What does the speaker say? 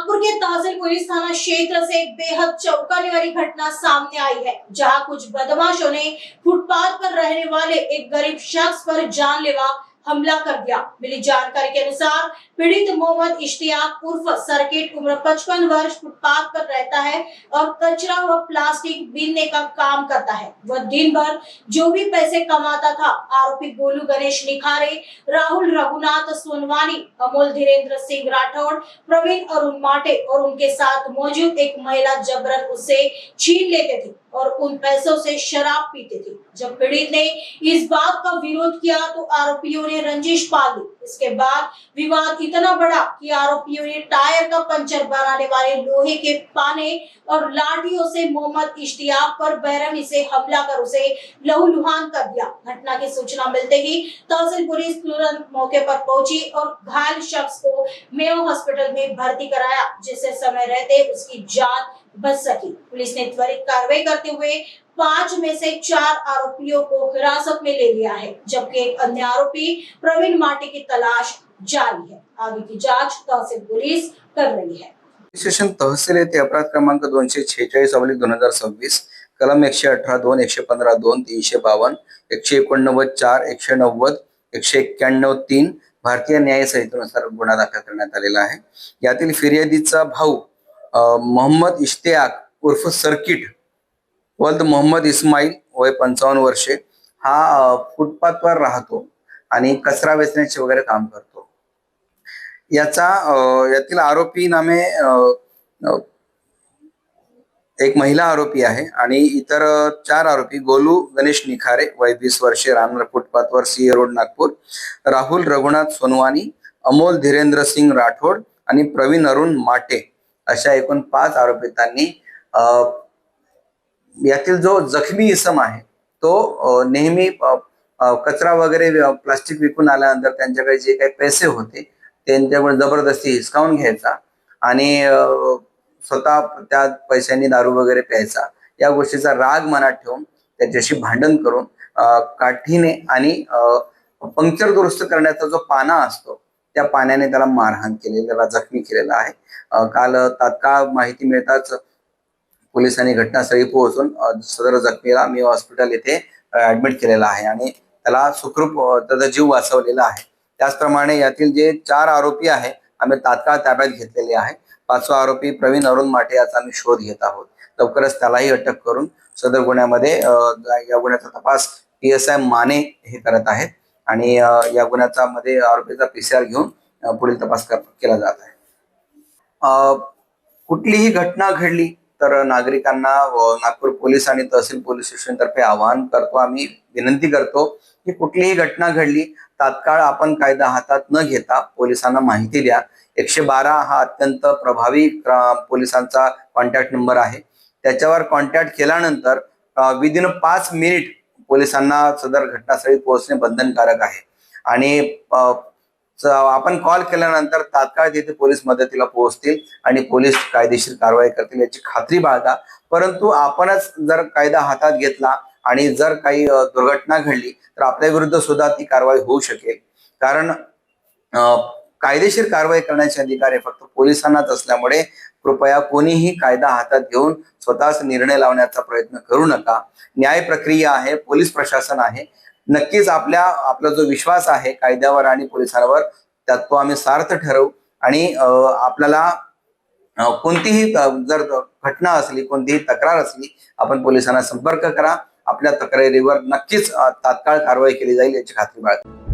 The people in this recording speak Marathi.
नागपुर के तहसील पुलिस थाना क्षेत्र से एक बेहद चौंकाने वाली घटना सामने आई है, जहां कुछ बदमाशों ने फुटपाथ पर रहने वाले एक गरीब शख्स पर जानलेवा हमला कर दिया। मिली जानकारी के अनुसार पीड़ित मोहम्मद इश्तियाक उर्फ सर्किट उम्र 55 वर्ष फुटपाथ पर रहता है और कचरा व प्लास्टिक बीनने का काम करता है। वह दिन भर जो भी पैसे कमाता था, आरोपी गोलू गणेश निखारे, राहुल रघुनाथ सोनवानी, अमोल धीरेन्द्र सिंह राठौड़, प्रवीण अरुण माटे और उनके साथ मौजूद एक महिला जबरन उससे छीन लेते थे और उन पैसों से शराब पीते थे। जब पीड़ित ने इस बात का विरोध किया तो आरोपियों ने रंजिश पाल ली। इसके बाद विवाद इतना बढ़ा कि आरोपियों ने टायर का पंचर बनाने वाले लोहे के पाने और लाठियों से मोहम्मद इश्तियाक पर बेरहमी से हमला कर उसे लहूलुहान कर दिया। घटना की सूचना मिलते ही तहसील पुलिस तुरंत मौके पर पहुंची और घायल शख्स को मेयो हॉस्पिटल में भर्ती कराया, जिससे समय रहते उसकी जान बच सकी। पुलिस ने त्वरित कार्रवाई करते हुए 5 में से 4 आरोपियों को हिरासत में ले लिया है, जबकि एक अन्य आरोपी प्रवीण माटे की तलाश जारी है। आगे की जांच तहसील पुलिस कर रही है। स्टेशन तहसील येथे अपराध क्रमांक 246/2026 कलम 118(2), 115(2), 352, 189(4), 190, 191(3) भारतीय न्याय संहितेनुसार गुन्हा दाखल करण्यात आलेला आहे। यातील फिर्यादीचा भाऊ मोहम्मद इश्तियाक उर्फ सर्किट वल्द मोहम्मद इस्माईल वय 55 वर्षे हा फुटपाथवर राहतो आणि कचरा वेचण्याचे वगैरे काम करतो। यातील आरोपी नामे एक महिला आरोपी आहे आणि इतर 4 आरोपी गोलू गणेश निखारे वय 20 वर्षे राहणार फुटपाथवर सीए रोड नागपूर, राहुल रघुनाथ सोनवानी, अमोल धीरेन्द्र सिंह राठोड आणि प्रवीण अरुण माटे अशा एकूण 5 आरोपितांनी यातील जो जखमी इसम आहे तो नेहमी कचरा वगैरे प्लास्टिक विकून आल्यानंतर त्यांच्याकडे जे काही पैसे होते त्यांच्याकडे जबरदस्ती हिसकावून घ्यायचा आणि स्वतः त्या पैशांनी दारू वगैरे प्यायचा। या गोष्टीचा राग मनात ठेवून त्याच्याशी भांडण करून काठीने आणि पंक्चर दुरुस्त करण्याचा जो पाना असतो त्या पाण्याने त्याला मारहाण केलेली, त्याला जखमी केलेला आहे। काल तात्काळ माहिती मिळताच पोलिसांनी घटनास्थळी पोहोचून सदर जखमीला मेयो हॉस्पिटल येथे ऍडमिट केलेला आहे आणि त्याला सुखरूप त्याचा जीव वाचवलेला आहे। त्याचप्रमाणे यातील जे 4 आरोपी आहे आम्ही तात्काळ ताब्यात घेतलेले आहे। 5वा आरोपी प्रवीण अरुण माटे याचा आम्ही शोध घेत आहोत। लवकरच त्यालाही अटक करून सदर गुन्ह्यामध्ये या गुन्ह्याचा तपास PSI माने हे करत आहेत आणि या गुन्ह्याचा मध्ये आरोपीचा PCR घेऊन पुढील तपास केला जात आहे। कुठलीही घटना घडली तर नागरिकांना नागपूर पोलीस आणि तहसील पोलीस स्टेशन तर्फे आवाहन करतो, आम्ही विनंती करतो की कुठलीही घटना घडली तात्काळ आपण कायदा हातात न घेता पोलिसांना माहिती द्या। 112 हा अत्यंत प्रभावी पोलिसांचा कॉन्टॅक्ट नंबर आहे। त्याच्यावर कॉन्टॅक्ट केल्यानंतर विदिन 5 मिनिट पोलिसांना सदर घटनास्थळी पोहोचणे बंधनकारक आहे आणि आपण कॉल केल्यानंतर तात्काळ तिथे पोलीस मदतीला पोहोचतील आणि पोलीस कायदेशीर कारवाई करतील याची खात्री बाळगा। परंतु आपणच जर कायदा हातात घेतला आणि जर काही दुर्घटना घडली तर आपल्या विरुद्ध सुद्धा ती कारवाई होऊ शकेल, कारण कायदेशीर कारवाई करण्याचे अधिकार हे फक्त पोलिसांनाच असल्यामुळे कृपया कोणीही कायदा हातात घेऊन स्वतःच निर्णय लावण्याचा प्रयत्न करू नका। न्याय प्रक्रिया आहे, पोलीस प्रशासन आहे, नक्कीच आपला जो विश्वास आहे कायद्यावर आणि पोलिसांवर त्यात तो आम्ही सार्थ ठरवू आणि आपल्याला कोणतीही जर घटना असली, कोणतीही तक्रार असली, आपण पोलिसांना संपर्क करा। आपल्या तक्रारीवर नक्कीच तात्काळ कारवाई केली जाईल याची खात्री बाळगा।